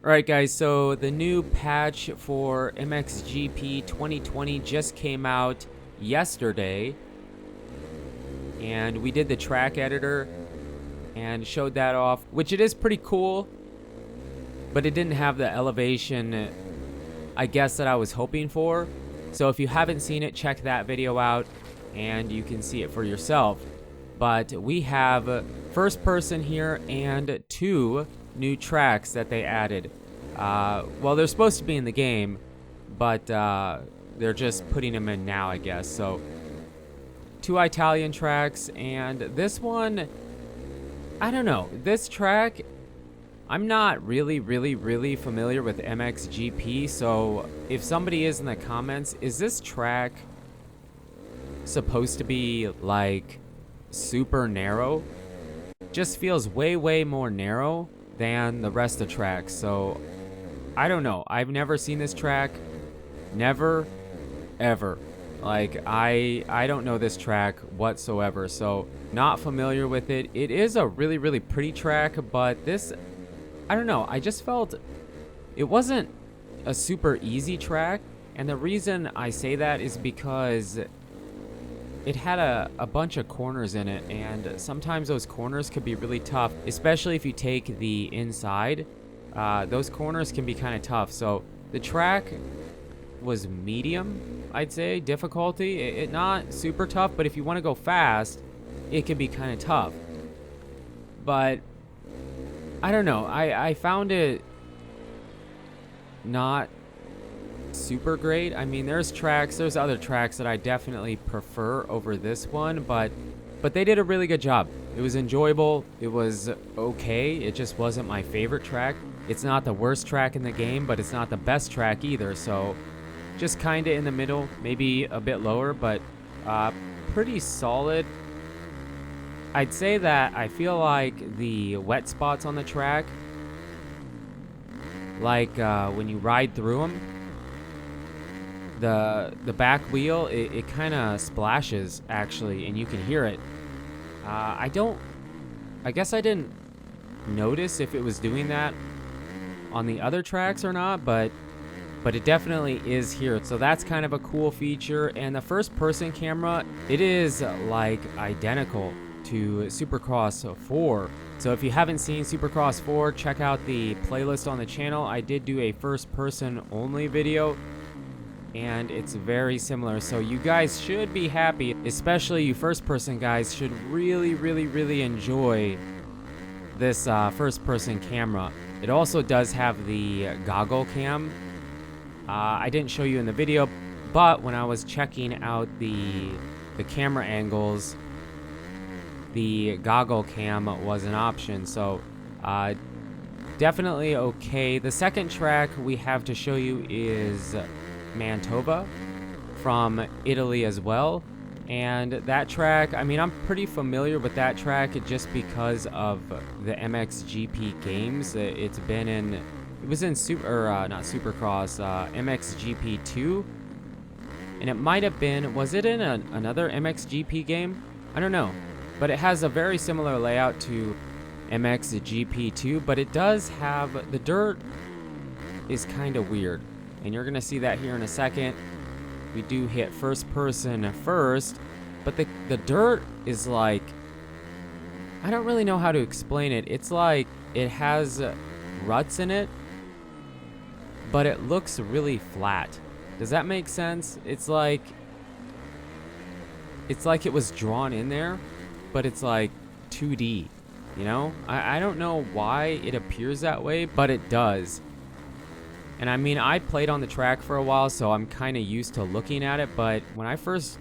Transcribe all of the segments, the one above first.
Alright guys, so the new patch for MXGP 2020 just came out yesterday, and we did the track editor and showed that off, which it is pretty cool, but it didn't have the elevation I guess that I was hoping for. So if you haven't seen it, check that video out and you can see it for yourself. But we have first person here and two new tracks that they added. Well, they're supposed to be in the game, but they're just putting them in now, I guess. So two Italian tracks, and this one, I don't know. This track, I'm not really familiar with MXGP, so if somebody is in the comments, is this track supposed to be like super narrow? Just feels way more narrow than the rest of the tracks. So I don't know. I've never seen this track. Never ever. Like I don't know this track whatsoever. So not familiar with it. It is a really pretty track, but this, I don't know. I just felt it wasn't a super easy track, and the reason I say that is because it had a bunch of corners in it, and sometimes those corners could be really tough, especially if you take the inside. Those corners can be kind of tough. So the track was medium, I'd say, difficulty. It not super tough, but if you want to go fast, it can be kind of tough. But I don't know. I found it not super great. I mean, there's other tracks that I definitely prefer over this one, but they did a really good job. It was enjoyable. It was okay. It just wasn't my favorite track. It's not the worst track in the game, but it's not the best track either. So just kind of in the middle, maybe a bit lower, but pretty solid. I'd say that I feel like the wet spots on the track, like when you ride through them, the back wheel, it kind of splashes actually, and you can hear it. I guess I didn't notice if it was doing that on the other tracks or not, but it definitely is here. So that's kind of a cool feature. And the first person camera, it is like identical to Supercross 4. So if you haven't seen Supercross 4, check out the playlist on the channel. I did do a first person only video, and it's very similar. So you guys should be happy, especially you first person guys should really enjoy this first person camera. It also does have the goggle cam. I didn't show you in the video, but when I was checking out the camera angles, the goggle cam was an option. So definitely okay. The second track we have to show you is Manitoba from Italy as well. And that track, I mean, I'm pretty familiar with that track just because of the MXGP games. It was in not Supercross, MXGP 2, and it might have been, was it in another MXGP game? I don't know, but it has a very similar layout to MXGP 2, but it does have, the dirt is kind of weird, and you're gonna see that here in a second. We do hit first person first, but the dirt is like, I don't really know how to explain it. It's like it has ruts in it, but it looks really flat. Does that make sense? It's like it was drawn in there, but it's like 2D, you know? I don't know why it appears that way, but it does. And I mean, I played on the track for a while, so I'm kind of used to looking at it, but when I first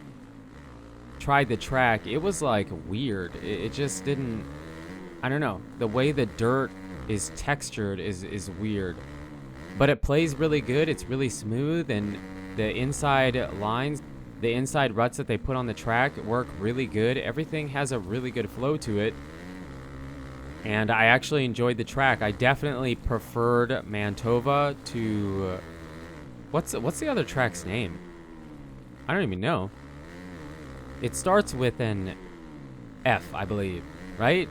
tried the track, it was like weird. It just didn't, I don't know. The way the dirt is textured is weird. But it plays really good. It's really smooth, and the inside lines, the inside ruts that they put on the track work really good. Everything has a really good flow to it. And I actually enjoyed the track. I definitely preferred Manitoba to what's the other track's name? I don't even know. It starts with an F, I believe, right?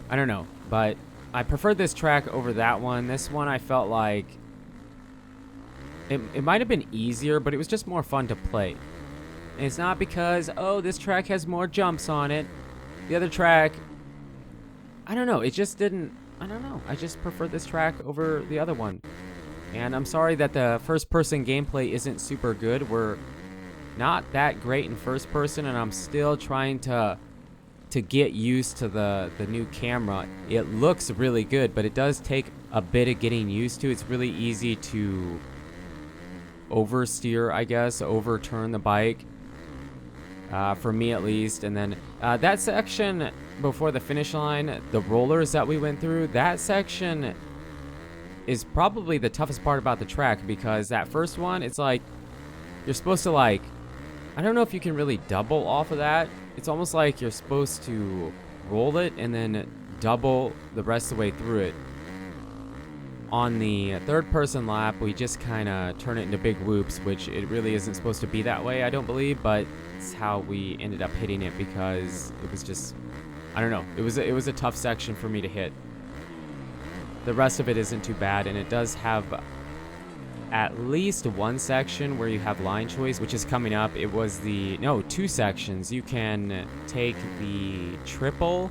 I don't know, but I preferred this track over that one. This one I felt like it might have been easier, but it was just more fun to play. And it's not because, oh, this track has more jumps on it. The other track, I don't know. It just didn't, I don't know. I just prefer this track over the other one. And I'm sorry that the first-person gameplay isn't super good. We're not that great in first person, and I'm still trying to get used to the new camera. It looks really good, but it does take a bit of getting used to. It's really easy to oversteer, I guess, overturn the bike, for me at least. And then that section before the finish line, the rollers that we went through, that section is probably the toughest part about the track, because that first one, it's like you're supposed to, like, I don't know if you can really double off of that. It's almost like you're supposed to roll it and then double the rest of the way through it. On the third person lap, we just kind of turn it into big whoops, which it really isn't supposed to be that way, I don't believe, but it's how we ended up hitting it, because it was just, I don't know, it was a tough section for me to hit. The rest of it isn't too bad, and it does have at least one section where you have line choice, which is coming up. It was two sections. You can take the triple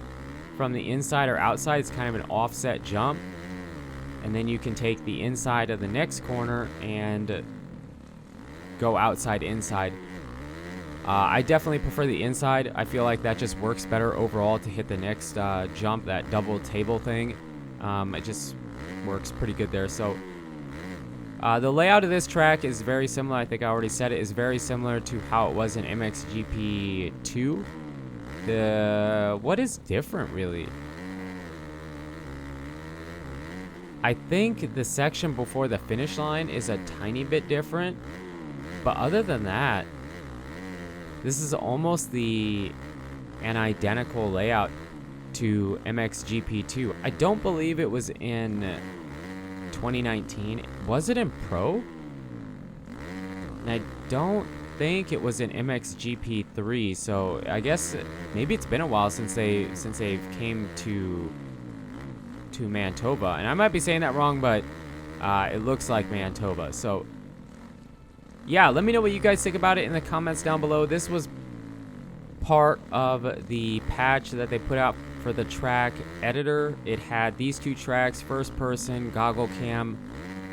from the inside or outside. It's kind of an offset jump. And then you can take the inside of the next corner and go outside inside. I definitely prefer the inside. I feel like that just works better overall to hit the next jump, that double table thing. It just works pretty good there. So the layout of this track is very similar. I think I already said it is very similar to how it was in MXGP 2. What is different, really? I think the section before the finish line is a tiny bit different, but other than that, this is almost an identical layout to MXGP 2. I don't believe it was in 2019. Was it in Pro? And I don't think it was in MXGP 3. So I guess maybe it's been a while since they've came to Manitoba, and I might be saying that wrong, but it looks like Manitoba. So yeah, let me know what you guys think about it in the comments down below. This was part of the patch that they put out for the track editor. It had these two tracks, first person, goggle cam,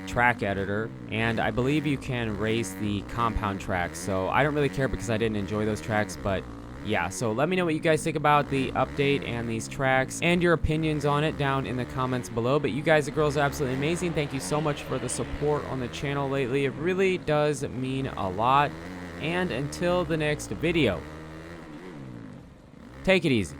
track editor, and I believe you can race the compound tracks. So I don't really care because I didn't enjoy those tracks, but yeah, so let me know what you guys think about the update and these tracks and your opinions on it down in the comments below. But you guys and girls are absolutely amazing. Thank you so much for the support on the channel lately. It really does mean a lot. And until the next video, take it easy.